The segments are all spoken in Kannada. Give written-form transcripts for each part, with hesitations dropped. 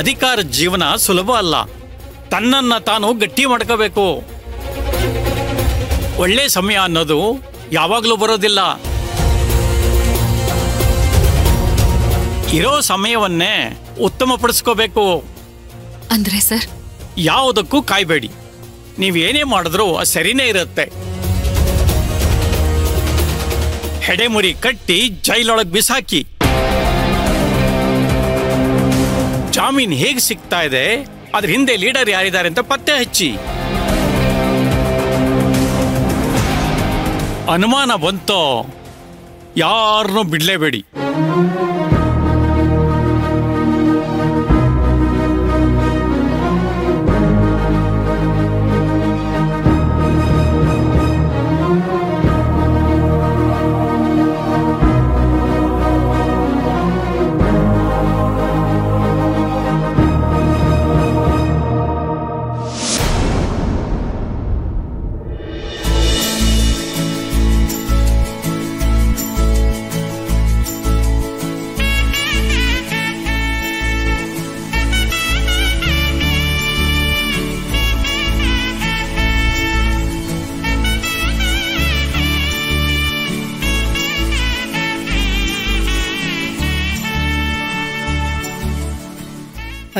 ಅಧಿಕಾರ ಜೀವನ ಸುಲಭ ಅಲ್ಲ. ತನ್ನನ್ನ ತಾನು ಗಟ್ಟಿ ಮಾಡ್ಕೋಬೇಕು. ಒಳ್ಳೆ ಸಮಯ ಅನ್ನೋದು ಯಾವಾಗಲೂ ಬರೋದಿಲ್ಲ. ಇರೋ ಸಮಯವನ್ನೇ ಉತ್ತಮಪಡಿಸ್ಕೋಬೇಕು. ಅಂದ್ರೆ ಸರ್, ಯಾವುದಕ್ಕೂ ಕಾಯ್ಬೇಡಿ. ನೀವೇನೇ ಮಾಡಿದ್ರೂ ಅದು ಸರಿನೇ ಇರುತ್ತೆ. ಹೆಡೆಮುರಿ ಕಟ್ಟಿ ಜೈಲೊಳಗೆ ಬಿಸಾಕಿ. ಜಾಮೀನ್ ಹೇಗೆ ಸಿಗ್ತಾ ಇದೆ, ಅದ್ರ ಹಿಂದೆ ಲೀಡರ್ ಯಾರಿದ್ದಾರೆ ಅಂತ ಪತ್ತೆ ಹಚ್ಚಿ. ಅನುಮಾನ ಬಂತೋ ಯಾರನ್ನೂ ಬಿಡ್ಲೇಬೇಡಿ.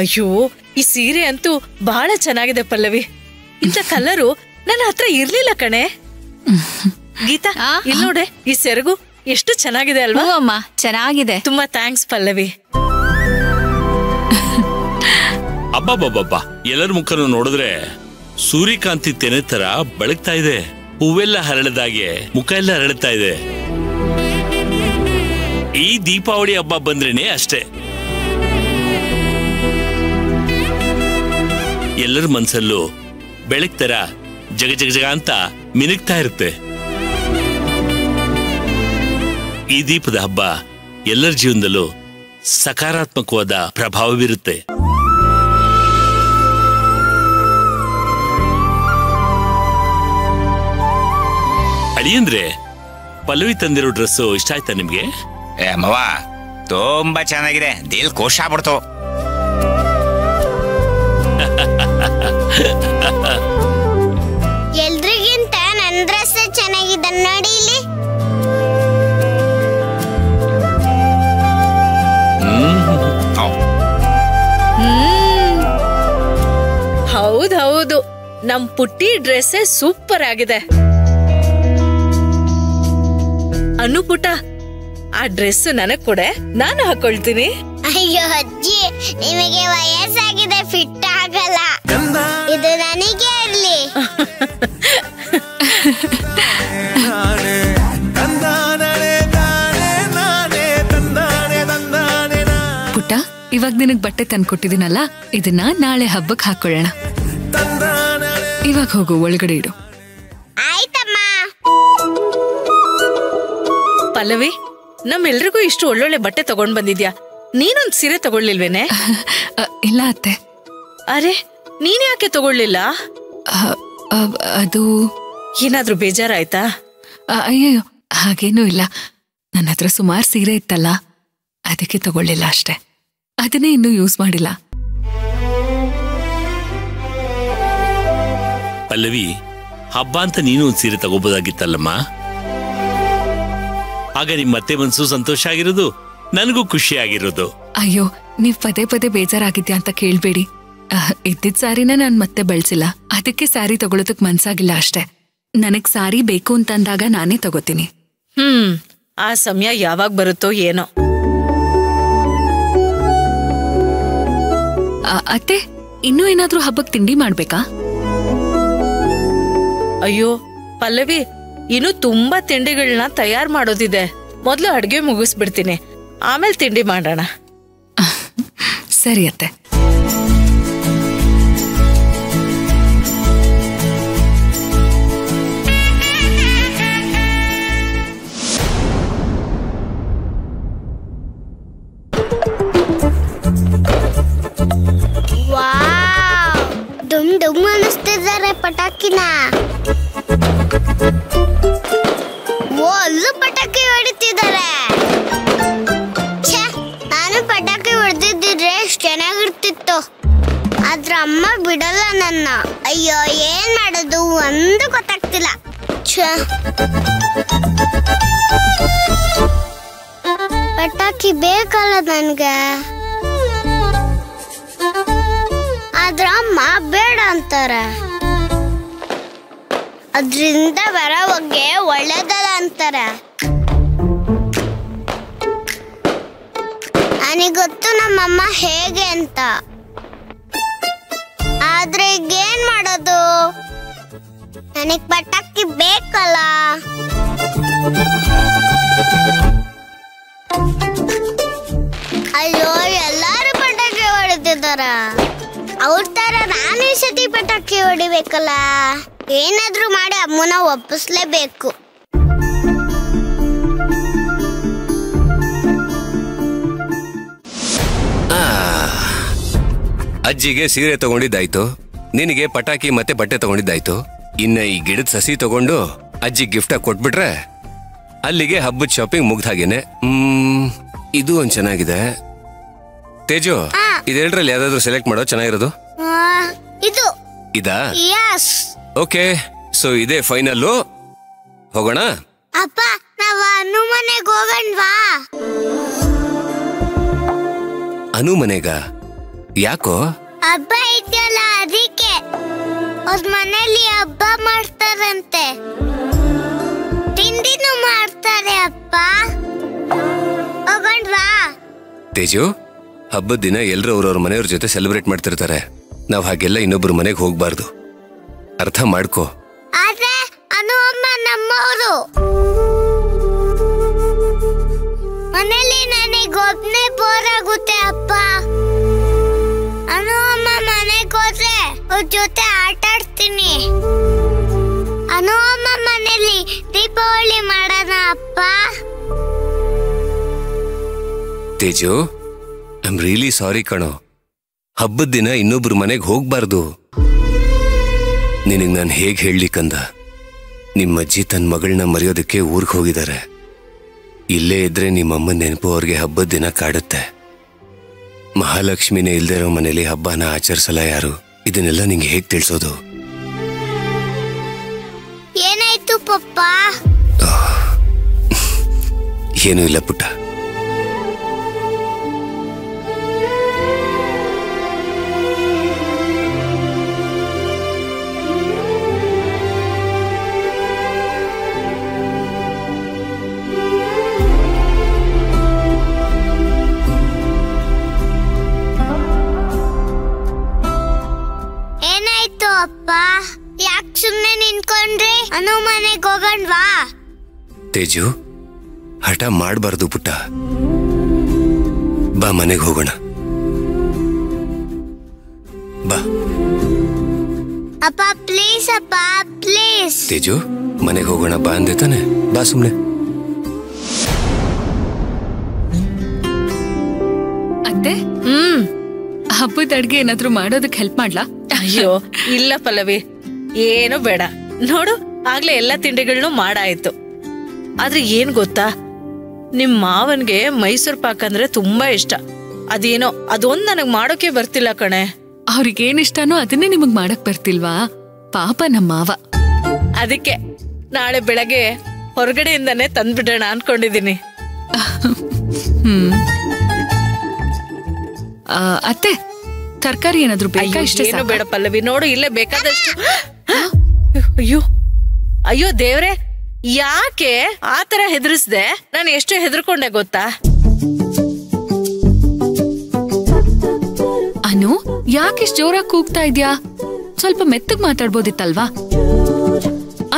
ಅಯ್ಯೋ, ಈ ಸೀರೆ ಅಂತೂ ಬಹಳ ಚೆನ್ನಾಗಿದೆ ಪಲ್ಲವಿ. ಇಂಥ ಕಲರು ನನ್ನ ಹತ್ರ ಇರ್ಲಿಲ್ಲ ಕಣೆ. ಗೀತಾ, ಇಲ್ಲಿ ನೋಡೆ, ಈ ಸೆರಗು ಎಷ್ಟು ಚೆನ್ನಾಗಿದೆ ಅಲ್ವಾ? ಅಮ್ಮ, ಚೆನ್ನಾಗಿದೆ. ತುಂಬಾ ಥ್ಯಾಂಕ್ಸ್ ಪಲ್ಲವಿ. ಅಬ್ಬಬ್ಬಬ್ಬ, ಎಲ್ಲರ ಮುಖನು ನೋಡಿದ್ರೆ ಸೂರ್ಯಕಾಂತಿ ತೆನೆ ತರ ಬೆಳಗ್ತಾ ಇದೆ. ಹೂವೆಲ್ಲ ಹರಳದಾಗೆ ಮುಖ ಎಲ್ಲ ಹರಳ್ತಾ ಇದೆ. ಈ ದೀಪಾವಳಿ ಹಬ್ಬ ಬಂದ್ರೇನೆ ಅಷ್ಟೇ, ಎಲ್ಲರ ಮನ್ಸಲ್ಲೂ ಬೆಳಕ್ ತರ ಜಗ ಜಗ ಜಗ ಅಂತ ಮಿನುಗ್ತಾ ಇರುತ್ತೆ. ಈ ದೀಪದ ಹಬ್ಬ ಎಲ್ಲರ ಜೀವನದಲ್ಲೂ ಸಕಾರಾತ್ಮಕವಾದ ಪ್ರಭಾವ ಬೀರುತ್ತೆ. ಅಳಿಯಂದ್ರೆ, ಪಲ್ಲವಿ ತಂದಿರೋ ಡ್ರೆಸ್ ಇಷ್ಟ ಆಯ್ತಾ ನಿಮ್ಗೆ? ಅಮ್ಮವ್ವ, ತುಂಬಾ ಚೆನ್ನಾಗಿದೆ. ದಿಲ್ ಖುಷ್ ಆಗ್ಬಿಡ್ತು. ಎಲ್ರಿಗಿಂತ ನನ್ ಡ್ರೆಸ್ ಚೆನ್ನಾಗಿದೆ ನೋಡಿ ಇಲ್ಲಿ. ಹೌದೌದು, ನಮ್ ಪುಟ್ಟಿ ಡ್ರೆಸ್ ಸೂಪರ್ ಆಗಿದೆ. ಅನು ಪುಟ, ಆ ಡ್ರೆಸ್ ನನಗ್ ಕೊಡೆ, ನಾನು ಹಾಕೊಳ್ತೀನಿ. ಅಯ್ಯೋ ಅಜ್ಜಿ, ನಿಮಗೆ ವಯಸ್ಸಾಗಿದೆ, ಫಿಟ್ ಆಗಲ್ಲ. ಇದು ನನಗೆ ಇರ್ಲಿ. ಪುಟ್ಟ, ಇವಾಗ ನಿನಗ್ ಬಟ್ಟೆ ತಂದ್ಕೊಟ್ಟಿದ್ದೀನಲ್ಲ, ಇದನ್ನ ನಾಳೆ ಹಬ್ಬಕ್ಕೆ ಹಾಕೊಳ್ಳೋಣ. ಇವಾಗ ಹೋಗು, ಒಳಗಡೆ ಇಡು. ಆಯ್ತಮ್ಮ. ಪಲ್ಲವಿ, ನಮ್ಮೆಲ್ರಿಗೂ ಇಷ್ಟು ಒಳ್ಳೊಳ್ಳೆ ಬಟ್ಟೆ ತಗೊಂಡ್ ಬಂದಿದ್ಯಾ. ನೀನೊಂದ್ ಸೀರೆ ತಗೊಳ್ಳಿಲ್ವೇನೆ? ಇಲ್ಲ ಅತ್ತೆ. ಅರೆ, ನೀನ್ ಯಾಕೆ ತಗೊಳ್ಳಿಲ್ಲ? ಅದು ಏನಾದ್ರೂ ಬೇಜಾರಾಯ್ತಾ? ಅಯ್ಯೋ, ಹಾಗೇನೂ ಇಲ್ಲ. ನನ್ನ ಹತ್ರ ಸುಮಾರು ಸೀರೆ ಇತ್ತಲ್ಲ, ಅದಕ್ಕೆ ತಗೊಳ್ಳಿಲ್ಲ ಅಷ್ಟೆ. ಅದನ್ನೇ ಇನ್ನೂ ಯೂಸ್ ಮಾಡಿಲ್ಲ. ಪಲ್ಲವಿ, ಹಬ್ಬ ಅಂತ ನೀನು ಒಂದ್ ಸೀರೆ ತಗೋಬೋದಾಗಿತ್ತಲ್ಲಮ್ಮ. ಆಗ ನಿಮ್ಮ ಮತ್ತೆ ಮನ್ಸು ಸಂತೋಷ ಆಗಿರೋದು, ನನಗೂ ಖುಷಿ ಆಗಿರೋದು. ಅಯ್ಯೋ, ನೀವ್ ಪದೇ ಪದೇ ಬೇಜಾರಾಗಿದ್ಯಾ ಅಂತ ಕೇಳ್ಬೇಡಿ. ಇದ್ದಿದ್ ಸಾರಿನ ನಾನ್ ಮತ್ತೆ ಬಳಸಿಲ್ಲ, ಅದಕ್ಕೆ ಸಾರಿ ತಗೊಳೋದಕ್ ಮನ್ಸಾಗಿಲ್ಲ ಅಷ್ಟೆ. ನನಗ್ ಸಾರಿ ಬೇಕು ಅಂತಂದಾಗ ನಾನೇ ತಗೋತೀನಿ. ಆ ಸಮಯ ಯಾವಾಗ ಬರುತ್ತೋ ಏನೋ. ಅತ್ತೆ, ಇನ್ನೂ ಏನಾದ್ರೂ ಹಬ್ಬಕ್ ತಿಂಡಿ ಮಾಡ್ಬೇಕಾ? ಅಯ್ಯೋ ಪಲ್ಲವಿ, ಇನ್ನು ತುಂಬಾ ತಿಂಡಿಗಳನ್ನ ತಯಾರು ಮಾಡೋದಿದೆ. ಮೊದ್ಲು ಅಡ್ಗೆ ಮುಗಿಸ್ಬಿಡ್ತೀನಿ, ಆಮೇಲೆ ತಿಂಡಿ ಮಾಡೋಣ. ಸರಿ ಅತ್ತೆ. ಡುಮ್ ಡುಮ್ ಅನ್ನಿಸ್ತಿದ್ದಾರೆ ಪಟಾಕಿನ. ಓ, ಅಲ್ಲೂ ಪಟಾಕಿ ಹೊಡಿತಿದ್ದಾರೆ. ನಾನು ಪಟಾಕಿ ಹೊಡೆದಿದ್ದು ಇದ್ದಿದ್ರೆ ಎಷ್ಟ್ ಚೆನ್ನಾಗಿರ್ತಿತ್ತು. ಆದ್ರ ಅಮ್ಮ ಬಿಡಲ್ಲ ನನ್ನ. ಅಯ್ಯೋ ಏನ್ ಮಾಡೋದು ಒಂದು ಗೊತ್ತಾಗ್ತಿಲ್ಲ. ಪಟಾಕಿ ಬೇಕಲ್ಲ ನನ್ಗೆ. ಆದ್ರ ಅಮ್ಮ ಬೇಡ ಅಂತಾರೆ. ಅದ್ರಿಂದ ಬರೋ ಬಗ್ಗೆ ಒಳ್ಳೇದಲ್ಲ ಅಂತಾರೆ. ನನಗೊತ್ತು ನಮ್ಮಮ್ಮ ಹೇಗೆ ಅಂತ. ಆದ್ರೆ ಈಗ ಏನ್ ಮಾಡೋದು? ನನಗ್ ಪಟಾಕಿ ಬೇಕಲ್ಲ. ಅಯ್ಯೋ ಎಲ್ಲಾರು ಪಟಾಕಿ ಹೊಡಿತಿದಾರ. ಅವ್ರ ತರ ನಾನು ಈ ಸತಿ ಪಟಾಕಿ ಹೊಡಿಬೇಕಲ್ಲ. ಏನಾದ್ರೂ ಮಾಡಿ ಅಮ್ಮನ ಒಪ್ಪಿಸ್ಲೇಬೇಕು. ಅಜ್ಜಿಗೆ ಸೀರೆ ತಗೊಂಡಿದ್ದಾಯ್ತು, ನಿನಗೆ ಪಟಾಕಿ ಮತ್ತೆ ಬಟ್ಟೆ ತಗೊಂಡಿದ್ದಾಯ್ತು. ಇನ್ನ ಈ ಗಿಡದ ಸಸಿ ತಗೊಂಡು ಅಜ್ಜಿ ಗಿಫ್ಟ್ ಆಗಿ ಕೊಟ್ಬಿಟ್ರೆ ಅಲ್ಲಿಗೆ ಹಬ್ಬದ ಶಾಪಿಂಗ್ ಮುಗ್ದಾಗೇನೆ. ಇದು ಒಂದ್ ಚೆನ್ನಾಗಿದೆ. ತೇಜು, ಇದೆರಡರಲ್ಲಿ ಯಾವ್ದಾದ್ರು ಸೆಲೆಕ್ಟ್ ಮಾಡೋ ಚೆನ್ನಾಗಿರೋದು? ಇದು ಇದಾ? ಯಸ್. ಓಕೆ, ಸೊ ಇದೇ ಫೈನಲ್ಲು. ಹೋಗೋಣ? ಅಪ್ಪ, ನಾವು ಅನು ಮನೆಗೆ ಹೋಗಣ್ವಾ? ಅನು ಮನೆಗ? ಯಾಕೋ? ಹಬ್ಬ ಇದೆಯಲ್ಲ ಅದಕ್ಕೆ. ಅವ್ರ ಮನೇಲಿ ಹಬ್ಬ ಮಾಡ್ತಾರಂತೆ, ತಿಂಡಿನೂ ಮಾಡ್ತಾರೆ ಅಪ್ಪ. ಹೋಗಣ್ವಾ? ತೇಜು, ಹಬ್ಬದ ದಿನ ಎಲ್ರು ಅವ್ರವ್ರ ಮನೆಯವ್ರ ಜೊತೆ ಸೆಲೆಬ್ರೇಟ್ ಮಾಡ್ತಿರ್ತಾರೆ. ನಾವ್ ಹಾಗೆಲ್ಲ ಇನ್ನೊಬ್ರು ಮನೆಗೆ ಹೋಗ್ಬಾರ್ದು, ಅರ್ಥ ಮಾಡ್ಕೋ. ಆದ್ರೆ ಅನು ಅಮ್ಮ ನಮ್ಮವರು. ಮನೇಲಿ ನನಗೊಬ್ನೇ ಬೋರ್ ಆಗುತ್ತೆ ಅಪ್ಪ. ಅನು ಅಮ್ಮ ಮನೆಗೆ ಹೋದ್ರೆ ಅವ್ರ ಜೊತೆ ಆಟ ಆಡ್ತೀನಿ. ಅನು ಅಮ್ಮ ಮನೇಲಿ ದೀಪಾವಳಿ ಮಾಡೋಣ ಅಪ್ಪ. Teju, I am really sorry ಕಣೋ. ಹಬ್ಬದ ದಿನ ಇನ್ನೊಬ್ರು ಮನೆಗೆ ಹೋಗ್ಬಾರ್ದು. ನಿನಗ್ ನಾನು ಹೇಗ್ ಹೇಳಲಿಕ್ಕಂದ? ನಿಮ್ಮ ಅಜ್ಜಿ ತನ್ನ ಮಗಳನ್ನ ಮರೆಯೋದಕ್ಕೆ ಊರ್ಗ್ ಹೋಗಿದ್ದಾರೆ. ಇಲ್ಲೇ ಇದ್ರೆ ನಿಮ್ಮಮ್ಮನ ನೆನಪು ಅವ್ರಿಗೆ ಹಬ್ಬದ ದಿನ ಕಾಡುತ್ತೆ. ಮಹಾಲಕ್ಷ್ಮಿನೇ ಇಲ್ದೇ ಇರೋ ಮನೇಲಿ ಹಬ್ಬನ ಆಚರಿಸಲ್ಲ ಯಾರು. ಇದನ್ನೆಲ್ಲ ನಿಂಗೆ ಹೇಗ್ ತಿಳಿಸೋದು? ಏನಾಯ್ತು ಪಪ್ಪ? ಏನೂ ಇಲ್ಲ ಪುಟ್ಟ. ಅಪ್ಪ, ಯಾಕೆ ಸುಮ್ಮನೆ ನಿಂತ್ಕೊಂಡ್ರಿ? ಅನು ಮನೆಗೆ ಹೋಗಣ್ವಾ? ತೇಜು, ಹಠ ಮಾಡಬಾರ್ದು ಪುಟ್ಟ. ಬಾ ಮನೆಗೆ ಹೋಗೋಣ. ಬಾ ಅಪ್ಪ, ಪ್ಲೀಸ್ ಅಪ್ಪ, ಪ್ಲೀಸ್. ತೇಜು, ಮನೆಗೆ ಹೋಗೋಣ ಬಾ ಅಂದೆ ತಾನೆ? ಬಾ ಸುಮ್ನೆ. ಅತ್ತೆ, ಹಬ್ಬದ ಅಡ್ಗೆ ಏನಾದ್ರೂ ಮಾಡೋದಕ್ಕೆ ಹೆಲ್ಪ್ ಮಾಡ್ಲಾ? ಅಯ್ಯೋ ಇಲ್ಲ ಪಲ್ಲವಿ, ಏನು ಬೇಡ. ನೋಡು, ಆಗ್ಲೇ ಎಲ್ಲಾ ತಿಂಡಿಗಳನ್ನೂ ಮಾಡಾಯ್ತು. ಆದ್ರೆ ಏನ್ ಗೊತ್ತಾ, ನಿಮ್ ಮಾವನ್ಗೆ ಮೈಸೂರ್ ಪಾಕ್ ಅಂದ್ರೆ ತುಂಬಾ ಇಷ್ಟ. ಅದೇನೋ ಅದೊಂದ್ ನನಗ್ ಮಾಡೋಕೆ ಬರ್ತಿಲ್ಲ ಕಣೆ. ಅವ್ರಿಗೇನ್ ಇಷ್ಟನೋ ಅದನ್ನೇ ನಿಮಗ್ ಮಾಡಕ್ ಬರ್ತಿಲ್ವಾ? ಪಾಪ ನಮ್ಮ ಮಾವ. ಅದಕ್ಕೆ ನಾಳೆ ಬೆಳಗ್ಗೆ ಹೊರಗಡೆಯಿಂದಾನೆ ತಂದ್ಬಿಡೋಣ ಅನ್ಕೊಂಡಿದೀನಿ. ಅತ್ತೆ, ತರಕಾರಿ ಏನಾದ್ರು ಬೇಕಾ? ಇಷ್ಟ ಏನು ಬೇಡ ಪಲ್ಲವಿ, ನೋಡು ಇಲ್ಲೇ ಬೇಕಾದಷ್ಟು. ಅಯ್ಯೋ ಅಯ್ಯೋ ದೇವ್ರೆ, ಯಾಕೆ ಆತರ ಹೆದರ್ಸ್ದೆ? ನಾನು ಎಷ್ಟು ಹೆದರ್ಕೊಂಡೆ ಗೊತ್ತಾ? ಅನು, ಯಾಕೆಷ್ಟು ಜೋರಾಗಿ ಕೂಗ್ತಾ ಇದ್ಯಾ? ಸ್ವಲ್ಪ ಮೆತ್ತಗ್ ಮಾತಾಡ್ಬೋದಿತ್ತಲ್ವಾ?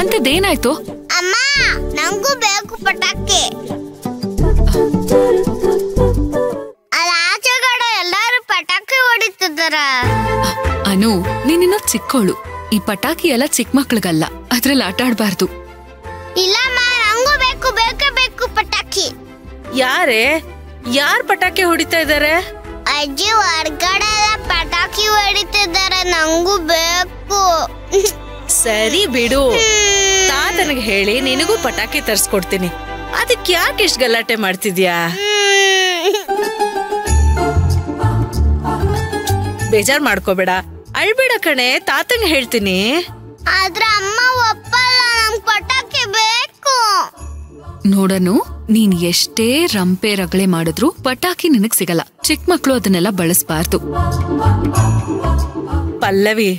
ಅಂತದೇನಾಯ್ತು? ಅಮ್ಮ, ನಂಗೂ ಬೇಕು ಪಟಾಕಿ. ಆಚೆಗಡೆ ಎಲ್ಲಾರು ಪಟಾಕಿ ಹೊಡಿತಿದ್ದಾರ. ಅನು, ನೀನಿನ್ನೂ ಚಿಕ್ಕೋಳು. ಈ ಪಟಾಕಿ ಎಲ್ಲ ಚಿಕ್ಕ ಮಕ್ಳಿಗಲ್ಲ, ಅದ್ರಲ್ಲಿ ಆಟ ಆಡ್ಬಾರ್ದು. ಇಲ್ಲಮ್ಮ, ನಂಗೂ ಬೇಕು, ಬೇಕೇ ಬೇಕು ಪಟಾಕಿ. ಯಾರ್ ಪಟಾಕಿ ಹೊಡಿತಾ ಇದಾರೆ? ಅಜ್ಜಿ ಹೊರಗಡೆ ಎಲ್ಲ ಪಟಾಕಿ ಹೊಡಿತಿದ್ದಾರೆ, ನಂಗೂ ಬೇಕು. ಸರಿ ಬಿಡು, ತಾತನಿಗೆ ಹೇಳಿ ನಿನಗೂ ಪಟಾಕಿ ತರ್ಸ್ಕೊಡ್ತೀನಿ. ಅದಕ್ಕೆ ಯಾಕೆ ಇಷ್ಟು ಗಲಾಟೆ ಮಾಡ್ತಿದ್ಯಾ? ಬೇಜಾರ್ ಮಾಡ್ಕೋಬೇಡ, ಅಳ್ಬೇಡ ಕಣೆ, ತಾತಂಗ್ ಹೇಳ್ತೀನಿ. ಆದ್ರೆ ಅಮ್ಮ ಒಪ್ಪಲ್ಲ, ನಂಗ್ ಪಟಾಕಿ ಬೇಕು. ನೋಡನು, ನೀನ್ ಎಷ್ಟೇ ರಂಪೆ ರಗಳೆ ಮಾಡಿದ್ರು ಪಟಾಕಿ ನಿನಗ್ ಸಿಗಲ್ಲ. ಚಿಕ್ಕ ಮಕ್ಳು ಅದನ್ನೆಲ್ಲ ಬಳಸಬಾರ್ದು. ಪಲ್ಲವಿ,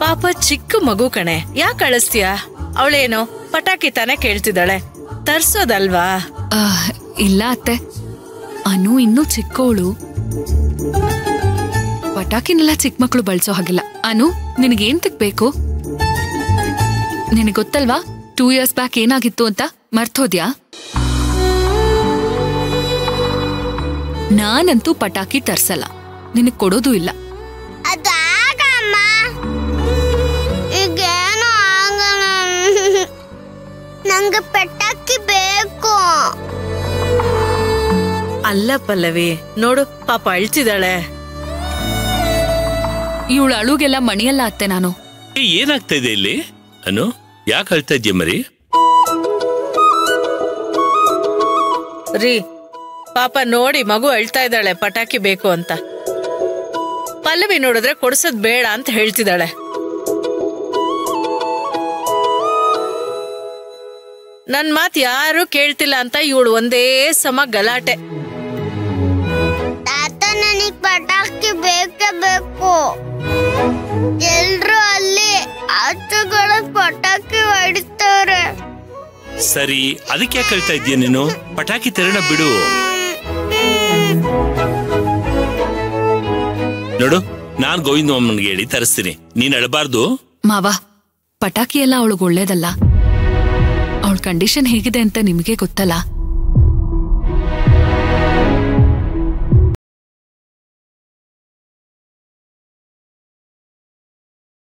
ಪಾಪ ಚಿಕ್ಕ ಮಗು ಕಣೆ, ಯಾಕೆ ಅಳಿಸ್ತೀಯ? ಅವಳೇನೋ ಪಟಾಕಿ ತಾನೇ ಕೇಳ್ತಿದ್ದಾಳೆ, ತರ್ಸೋದಲ್ವಾ? ಇಲ್ಲ ಅತ್ತೆ, ಅನು ಇನ್ನೂ ಚಿಕ್ಕವಳು. ಪಟಾಕಿನೆಲ್ಲ ಚಿಕ್ಕ ಮಕ್ಳು ಬಳಸೋ ಹಾಗಿಲ್ಲ. ಅನು, ನಿನಗೇಂತಕ್ ಬೇಕು? ನಿನಗ್ ಗೊತ್ತಲ್ವಾ 2 years ಬ್ಯಾಕ್ ಏನಾಗಿತ್ತು ಅಂತ? ಮರ್ತೋದ್ಯಾ? ನಾನಂತೂ ಪಟಾಕಿ ತರ್ಸಲ್ಲ, ನಿನಗ್ ಕೊಡೋದು ಇಲ್ಲ. ಅದಾಗಮ್ಮ, ಈಗೇನು ಆಗಲ್ಲ. ನಂಗೆ ಪಟಾಕಿ ಬೇಕು. ಅಲ್ಲ ಪಲ್ಲವಿ, ನೋಡು ಪಾಪ ಅಳ್ತಿದ್ದಾಳೆ. ಇವಳು ಅಳುಗೆಲ್ಲ ಮಣಿಯಲ್ಲ ಅತ್ತೆ ನಾನು. ಏನಾಗ್ತಾ ಇದೆ ಇಲ್ಲಿ? ಅನು, ಯಾಕೆ ಅಳ್ತಾ ಇದ್ಯ ಮರಿ? ರೀ, ಪಾಪ ನೋಡಿ ಮಗು ಅಳ್ತಾ ಇದ್ದಾಳೆ, ಪಟಾಕಿ ಬೇಕು ಅಂತ. ಪಲ್ಲವಿ ನೋಡಿದ್ರೆ ಕೊಡ್ಸೋದ್ ಬೇಡ ಅಂತ ಹೇಳ್ತಿದ್ದಾಳೆ. ನನ್ ಮಾತ್ ಯಾರು ಕೇಳ್ತಿಲ್ಲ ಅಂತ ಇವಳು ಒಂದೇ ಸಮ ಗಲಾಟೆ. ತಾತ, ನನಗ್ ಪಟಾಕಿ ಬೇಕೇ ಬೇಕು. ಎಲ್ರು ಅಲ್ಲಿ ಆಚುಗಳ ಪಟಾಕಿ ಹೊಡಿತಾರೆ. ಸರಿ, ಅದಕ್ಕೆ ಯಾಕೆ ಹೇಳ್ತಾ ಇದ್ದೀಯ ನೀನು? ಪಟಾಕಿ ತೆರಣ ಬಿಡು. ನೋಡು, ನಾನ್ ಗೋವಿಂದಮ್ಮನ್ಗೆ ಹೇಳಿ ತರಿಸ್ತೀನಿ, ನೀನ್ ಅಳಬಾರ್ದು. ಮಾವ, ಪಟಾಕಿ ಎಲ್ಲ ಅವಳಿಗೆ ಒಳ್ಳೇದಲ್ಲ. ಅವಳ ಕಂಡೀಷನ್ ಹೇಗಿದೆ ಅಂತ ನಿಮಗೆ ಗೊತ್ತಲ್ಲ.